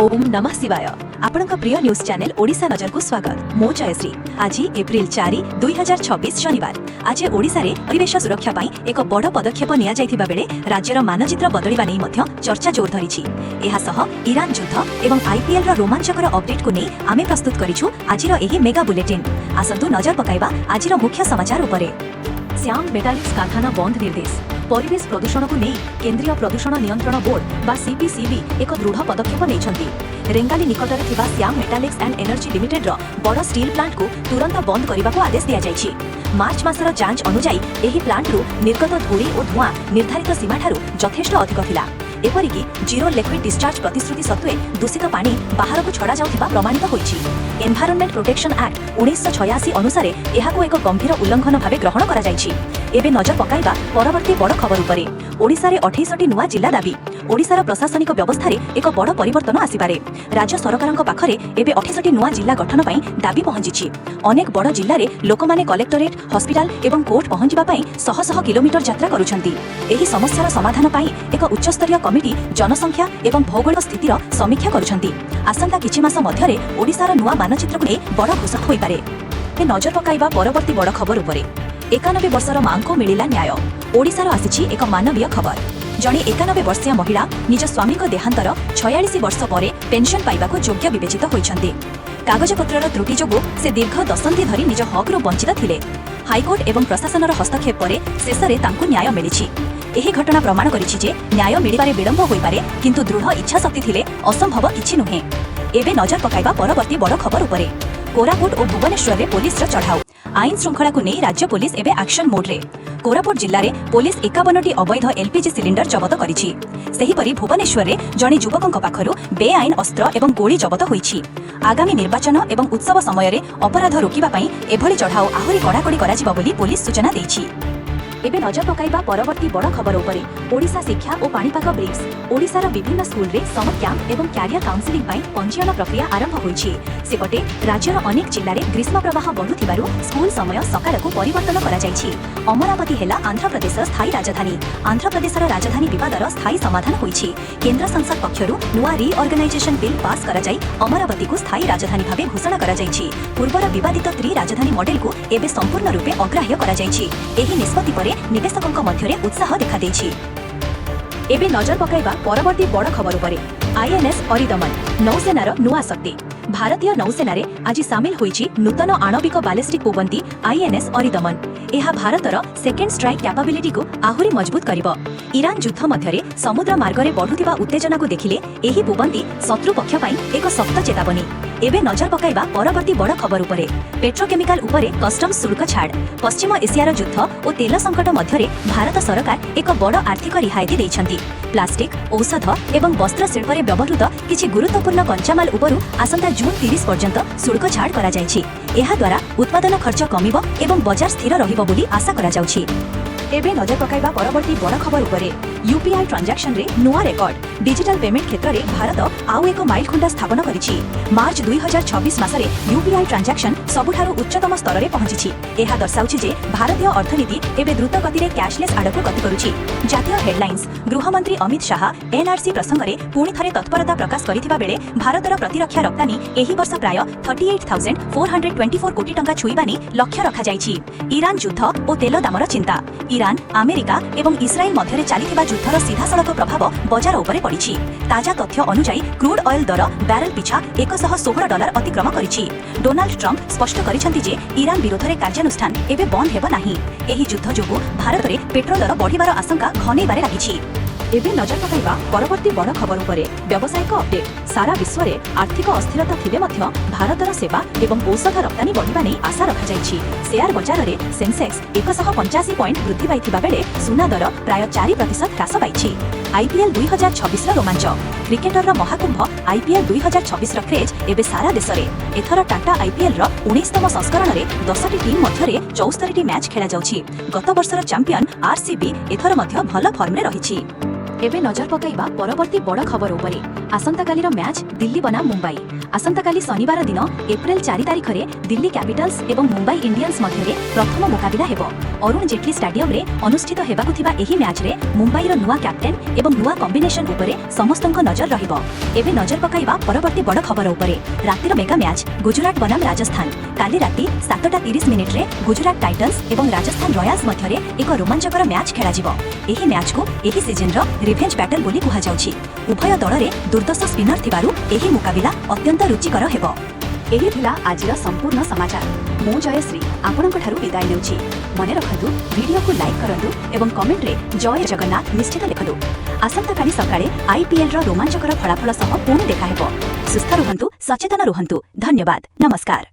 ओम नमः शिवाय। आपणक प्रिय न्यूज चैनल ओडिशा नजर को स्वागत। मो जयश्री। आज एप्रिल 4 2026 शनिवार। आज ओडिशा रे परिवेश सुरक्षा पाई एक बड़ पदक्षेप निया जायथिबा बेले राज्यर मानचित्र बदलिबा नै मध्य चर्चा जोर धरिछि। एहा सह ईरान युद्ध एवं आईपीएल रो रोमांचकर अपडेट को नै आमे प्रस्तुत करिछु आजिर एही मेगा बुलेटिन। आसंतु नजर पकाइबा आजिर मुख्य समाचार उपरे। श्याम मेटालिक्स कारखाना बंद निर्देश। परिवेश प्रदूषण को नहीं केंद्रीय प्रदूषण नियंत्रण बोर्ड बा सीपीसीबी एक दृढ़ पदक्षेप नहीं। रेंगाली निकटरे थिबा Shyam metallics and energy limited रो बड़ स्टील प्लांट को तुरंत बंद करने को आदेश दिया जायछि। मार्च मासर जांच अनुसार एही प्लांट रु निर्गत धूली और धुआं निर्धारित सीमा ठारू यथेष्ट अधिक थिला। एपरिकी जीरो लिक्विड डिस्चार्ज प्रतिश्रुति सत्वे दूषित पानी बाहर को छड़ा जाउथिबा प्रमाणित होइछि। एनवायरनमेंट प्रोटेक्शन एक्ट 1986 अनुसार एहाको एक गंभीर उल्लंघन भाव ग्रहण करा जायछि। एबे नजर पकाइबा परवर्ती बड़ खबर उपरे। ओडिशा रे 28टी नुआ जिल्ला दाबी। ओडिशार प्रशासनिक व्यवस्था रे एक बड़ परिवर्तन आसीपारे। राज्य सरकारक पाखरे एबे 28टी नुआ जिल्ला गठन पई दाबी पहुंचिछि। अनेक बड़ जिल्ला रे लोकमाने कलेक्टरेट, हॉस्पिटल एवं कोर्ट पहुंचिबा पई शह शह किलोमीटर यात्रा करूछंती। एही समस्यार समाधान पई एक उच्चस्तरीय कमिटी जनसंख्या एवं भौगोलिक स्थितिर समीक्षा करूछंती। आसंता किछि मास मध्यरे ओडिशार नुआ मानचित्र को नै बड़ घोषणा होई पारे। नजर पकाइबा परवर्ती बड़ खबर उपरे। 91 वर्षर मां को मिलिला न्याय। ओडिशार आसिछि एक मानवीय खबर। जणे 91 वर्षीय महिला निज स्वामी को देहांतर 46 वर्ष परे पेंशन पाइबाको योग्य विवेचित होइछन्ते। कागजपत्रर त्रुटि जोगु से दीर्घ दशंधि धरी निज हकरु वंचित थिले। हाईकोर्ट एवं प्रशासनर हस्तक्षेप परे शेषरे तांकु न्याय मिलिछि। एही घटना प्रमाण करिछि जे न्याय मिलिबारे विलंब होई पारे, किंतु दृढ़ इच्छा शक्ति थिले असंभव किछि नुहे। एबे नजर पकाइबा परवर्ती बड़ खबर उपरे। कोरापुट और भुवनेश्वर रे पुलिस रो चढ़ाऊ। आईन श्रृंखला को नहीं राज्य पुलिस एबे एक्शन मोड रे। कोरापुट जिल्ला रे पुलिस 51टी अवैध एलपीजी सिलिंडर जबत करिछि। सेहिपरि भुवनेश्वर रे जणे युवकक पाखरु बेआईन अस्त्र एवं गोली जबत होइछि। आगामी निर्वाचन एवं उत्सव समय रे अपराध रोकिबा पई एभली चढ़ाऊ आहुरी कड़ाकड़ी कराजिबा बोली पुलिस सूचना दैछि। एबे नजर पकाइबा परवर्ती बड़ खबर उपरे। ओडिशा शिक्षा और पाणीपाग ब्रिक्स। ओडिशार विभिन्न स्कूल रे समर कैंप एवं कैरियर काउंसिलिंग पई पंजीयन प्रक्रिया आरंभ होइछि। सेपटे राज्यर अनेक जिल्ला रे ग्रीष्म प्रवाह बढ़ुथिबारु स्कूल समय सकाळकु परिवर्तन करा जायछि। अमरावती हेला आंध्र प्रदेशर स्थायी राजधानी। आंध्र प्रदेशर राजधानी विवादर स्थायी समाधान होइछि। केंद्र संसद पक्षरु नुआ रिऑर्गेनाइजेशन बिल पास करा जाई अमरावती को स्थायी राजधानी भाबे घोषणा करा जायछि। पूर्वर विवादित त्रि-राजधानी मॉडल को एबे संपूर्ण रूपे अग्राह्य करा जायछि। एही निष्पत्ति परे निवेशकक मध्यरे उत्साह देखा देछि। एबे नजर पकाइबा परवर्ती बड़ खबर उपरे। आईएनएस अरिदमन नौसेनार नुआ शक्ति। भारतीय नौसेना रे आज सामिल होइछि नूतन आणविक बैलिस्टिक पोबंती आईएनएस अरिदमन। एहा भारतर सेकेंड स्ट्राइक कैपेबिलिटी को आहुरी मजबूत करिबो। ईरान युद्ध मध्यरे समुद्र मार्गरे बढ़ुथिबा उत्तेजना को देखिले एही पोबंती शत्रु पक्ष पई एक सख्त चेतावनी। एबे नजर पकाइबा परवर्ती बड़ खबर उपरे। पेट्रोकेमिकल उपरे कस्टम्स शुल्क छाड़। पश्चिम एशियार युद्ध और तेल संकट मध्यरे भारत सरकार एक बड़ आर्थिक रिहायती दैछन्ती। प्लास्टिक, औषध एवं वस्त्र शिल्प रे व्यवहृत किछि गुरुत्वपूर्ण कच्चामाल उपरु आसंता जून 30 पर्यंत शुल्क छाड़ करा जायछि। एहा द्वारा उत्पादन खर्च कमिबो एवं बजार स्थिर रहिबो बोली आशा करा जाउछि। एबे नजर पकाइबा परवर्ती बड़ खबर उपरे। यूपीआई ट्रांजैक्शन रे नुआ रेकर्ड। डिजिटल पेमेंट क्षेत्र रे भारत आउ एक माइलखुंड स्थापन करिछि। मार्च 2026 मासरे यूपीआई ट्रांजैक्शन सबुठारु उच्चतम स्तर रे पहुंचिछि। एहा दर्शाउछि जे भारतीय अर्थनीति एबे द्रुत गति रे कैशलेस आडकु गति करुछि। जातीय हेडलाइंस। गृहमंत्री अमित शाह एनआरसी प्रसंग रे पुणी थरे तत्परता प्रकाश करिथिबा बेले भारतर प्रतिरक्षा रप्तानी एही वर्ष प्राय 38,424 कोटी टंका छुईबा नै लक्ष्य रखा जायछि। ईरान युद्ध और तेल दामर चिंता। ईरान, अमेरिका एवं इस्राएल मध्यरे चालिथिबा युद्धर सीधासळख प्रभाव बजार उपरे पड़िछि। ताजा तथ्य अनुसार क्रूड ऑयल दर बैरल पिछा $116 अतिक्रम करिछि। डोनाल्ड ट्रम्प स्पष्ट करिसेंति जे ईरान विरोध रे कार्यानुष्ठान एबे बंद हेबो नाही। एही युद्ध जोगु भारत रे पेट्रोल दर बढ़िबार आशंका घनेइबारे लागिछि। एबे नजर पकाइबा परवर्ती बड़ खबर उपरे। व्यावसायिक अपडेट। सारा विश्व रे आर्थिक अस्थिरता थिले मध्य भारतर सेवा एवं औषध रप्तानी बढ़िबा नै आशा रखा जायछि। शेयर बजार रे सेंसेक्स 185 पॉइंट वृद्धि पाइथिबा बेले सुना दर प्राय 4% ह्रास पाइछि। आईपीएल 2026 रो रोमांच। क्रिकेटर रो महाकुंभ आईपीएल 2026 रो क्रेज एबे सारा देश रे। एथर टाटा आईपीएल रो 19तम संस्करण रे 10टी टीम मध्य रे 74टी मैच खेला जाउछि। गत वर्षर चैंपियन आरसीबी एथर मध्य भल फॉर्म रे रहिछि। एबे नजर पकाइबा परवर्ती बड़ खबर उपरे। आसंता कालीर मैच दिल्ली बनाम मुंबई। आसंताकाली शनिवार दिन एप्रिल 4 तारिख में दिल्ली कैपिटल्स एवं मुंबई इंडियंस मध्य प्रथम मुकाबिला हेब। अरुण जेटली स्टाडियम रे अनुष्ठित हेबाकु थिबा एही मैच रे मुंबईर नुआ कैप्टेन एवं नुआ कॉम्बिनेशन उपरे समस्तक नजर रहिबो। एबे नजर पकाइबा परवर्ती बड़ खबर उपरे। रातिर मेगा मैच गुजरात बनाम राजस्थान। काली राति 7:30 मिनिट रे गुजरात टाइटन्स एवं राजस्थान रॉयल्स मध्य एक रोमांचकर मैच खेला जिवो। एही मैच को एही सीजन रो रिवेंज बैटल बोली कुहा जाउछि। उभय दल रे दुर्दश स्पिनर थिबारु एही मुकाबिला अत्यंत रुचिकर हेबो। एही थिला आजिर संपूर्ण समाचार। मो जयश्री आपणक ठारू विदाय नेउछि। मने रखंतु वीडियो को लाइक करंतु एवं कमेंट रे जय जगन्नाथ निश्चित लिखंतु। आसंता काली सकाळे आईपीएल रो रोमांचकर फलाफल सह पुणी देखा हेबो। सुस्थ रुहंतु, सचेतन रुहंतु। धन्यवाद, नमस्कार।